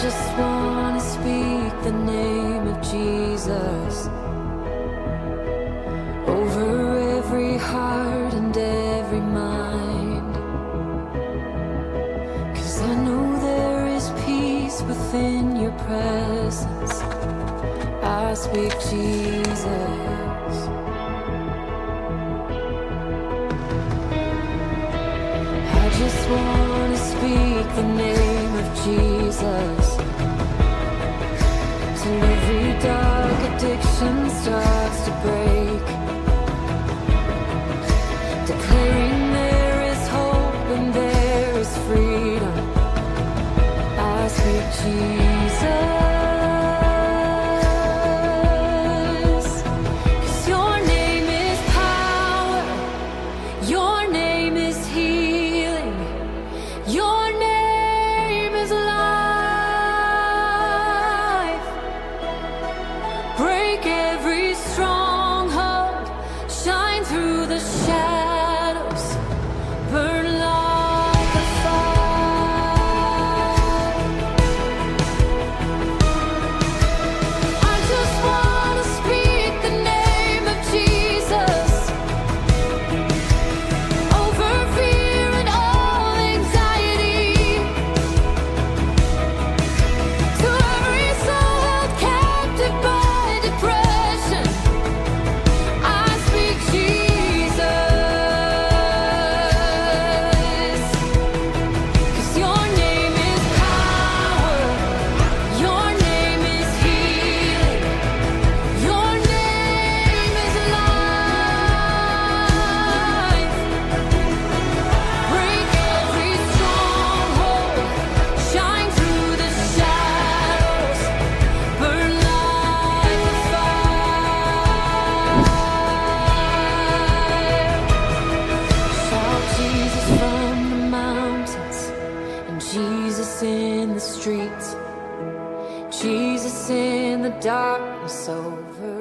just want to speak the name of Jesus over every heart and every mind, 'cause I know there is peace within your presence. I speak Jesus. I just want to speak the name of Jesus till every dark addiction starts to break, declaring there is hope and there is freedom. I speak Jesus. Jesus in the streets, Jesus in the darkness over